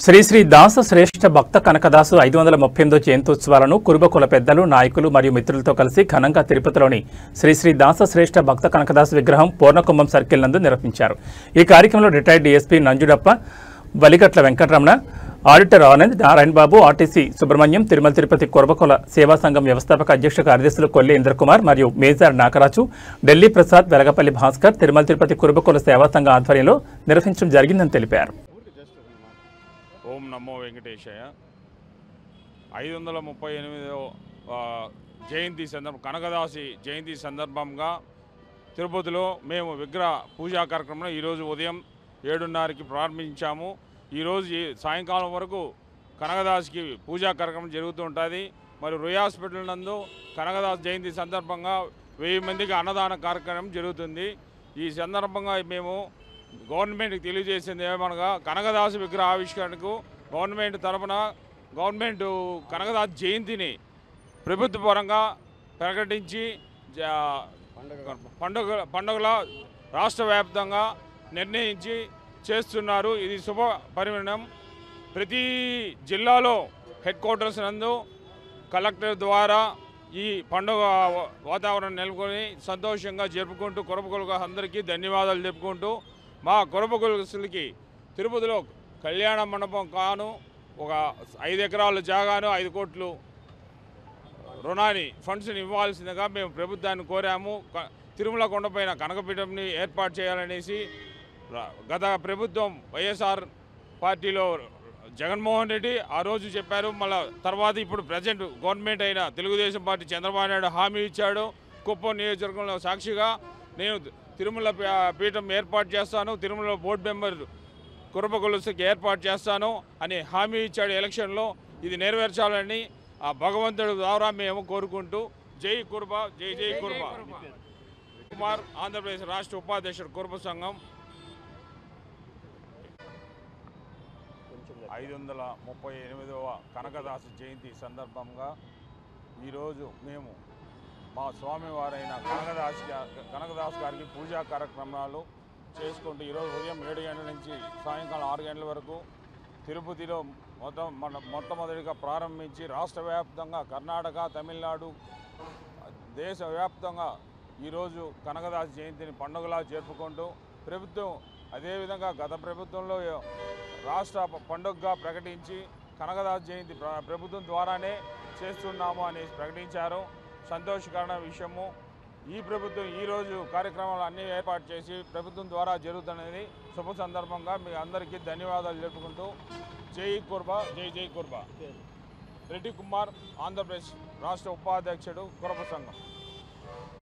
శ్రీ శ్రీ దాస శ్రేష్ఠ భక్త కనకదాసు 538వ జయంత్యోత్సవాలను కురుబకుల పెద్దలు నాయకులు మరియు మిత్రులతో కలిసి ఘనంగా తిరుపతిలోని శ్రీ శ్రీ దాస శ్రేష్ఠ భక్త కనకదాసు విగ్రహం పూర్ణకుంభం సర్కిల్ నందు నిర్వహించారు। ఈ కార్యక్రమంలో retired DSP Nanjudappa, Valigatla Venkataramana, auditor Anand, Narayana Babu, RTC Subrahmanyam, Tirumala Tirupati Kurubakula Seva Sangham వ్యవస్థాపక అధ్యక్ష కార్యదర్శులు కొల్లి ఇంద్రకుమార్ మరియు మేజర్ నాగరాజు, ఢిల్లీ ప్రసాద్, వెలగపల్లి భాస్కర్ తిరుమల తిరుపతి కురుబకుల సేవా సంఘం ఆధ్వర్యంలో నిర్వహించడం జరిగిందని తెలిపారు। ఓం నమో వెంకటేశాయ। 538వ జయంతి కనకదాసి జయంతి సందర్భంగా తిరుపతిలో మేము విగ్రహ పూజా కార్యక్రమం ఈరోజు ఉదయం 7:30కి ప్రారంభించాము। ఈరోజు సాయంకాలం వరకు కనకదాసికి పూజా కార్యక్రమం జరుగుతూ ఉంటుంది। మరి రుయ్ హాస్పిటల్ నందు కనకదాస్ జయంతి సందర్భంగా 1000 మందికి అన్నదాన కార్యక్రమం జరుగుతుంది। ఈ సందర్భంగా మేము గవర్నమెంట్కి తెలియజేసింది ఏమనగా కనకదాసు విగ్రహ ఆవిష్కరణకు గవర్నమెంట్ తరఫున కనకదాసు జయంతిని ప్రభుత్వ పరంగా ప్రకటించి పండుగల రాష్ట్ర వ్యాప్తంగా నిర్ణయించి చేస్తున్నారు। ఇది శుభ పరిమాణం। ప్రతి జిల్లాలో హెడ్ క్వార్టర్స్ నందు కలెక్టర్ ద్వారా ఈ పండుగ వాతావరణం నెలకొని సంతోషంగా జరుపుకుంటూ కురుబకులకు అందరికీ ధన్యవాదాలు చెప్పుకుంటూ మా కురుబకులకి తిరుపతిలో కళ్యాణ మండపం కాను ఒక 5 ఎకరాల జాగాను 5 కోట్లు రుణాన్ని ఫండ్స్ని ఇవ్వాల్సిందిగా మేము ప్రభుత్వాన్ని కోరాము। తిరుమల కొండపైన కనకపీఠంని ఏర్పాటు చేయాలనేసి గత ప్రభుత్వం వైఎస్ఆర్ పార్టీలో జగన్మోహన్ రెడ్డి ఆ రోజు చెప్పారు। మళ్ళీ తర్వాత ఇప్పుడు ప్రజెంట్ గవర్నమెంట్ అయిన తెలుగుదేశం పార్టీ చంద్రబాబు నాయుడు హామీ ఇచ్చాడు। కుప్పం నియోజకవర్గంలో సాక్షిగా నేను తిరుమల పీఠం ఏర్పాటు చేస్తాను, తిరుమల బోర్డు మెంబర్ కురుబకులకి ఏర్పాటు చేస్తాను అని హామీ ఇచ్చాడు ఎలక్షన్లో। ఇది నెరవేర్చాలని ఆ భగవంతుడి ద్వారా మేము కోరుకుంటూ జై కురుబ, జై జై కురుబ। కుమార్, ఆంధ్రప్రదేశ్ రాష్ట్ర ఉపాధ్యక్షుడు కురుబ సంఘం। 538వ కనకదాసు జయంతి సందర్భంగా ఈరోజు మేము మా స్వామివారైన కనకదాస్ గారికి పూజా కార్యక్రమాలు చేసుకుంటూ ఈరోజు ఉదయం 7 గంటల నుంచి సాయంకాలం 6 గంటల వరకు తిరుపతిలో మొట్టమొదటిగా ప్రారంభించి రాష్ట్ర వ్యాప్తంగా కర్ణాటక, తమిళనాడు, దేశవ్యాప్తంగా ఈరోజు కనకదాసు జయంతిని పండుగలా జరుపుకుంటూ ప్రభుత్వం అదేవిధంగా గత ప్రభుత్వంలో రాష్ట్ర పండుగగా ప్రకటించి కనకదాసు జయంతి ప్రభుత్వం ద్వారానే చేస్తున్నాము అనేసి ప్రకటించారు। సంతోషకరమైన విషయము। ఈ ప్రభుత్వం ఈరోజు కార్యక్రమాలు అన్నీ ఏర్పాటు చేసి ప్రభుత్వం ద్వారా జరుగుతున్నది శుభ సందర్భంగా మీ అందరికీ ధన్యవాదాలు జరుపుకుంటూ జై కురుబ, జై జై కురుబ। రెడ్డి కుమార్, ఆంధ్రప్రదేశ్ రాష్ట్ర ఉపాధ్యక్షుడు కురుబ సంఘం।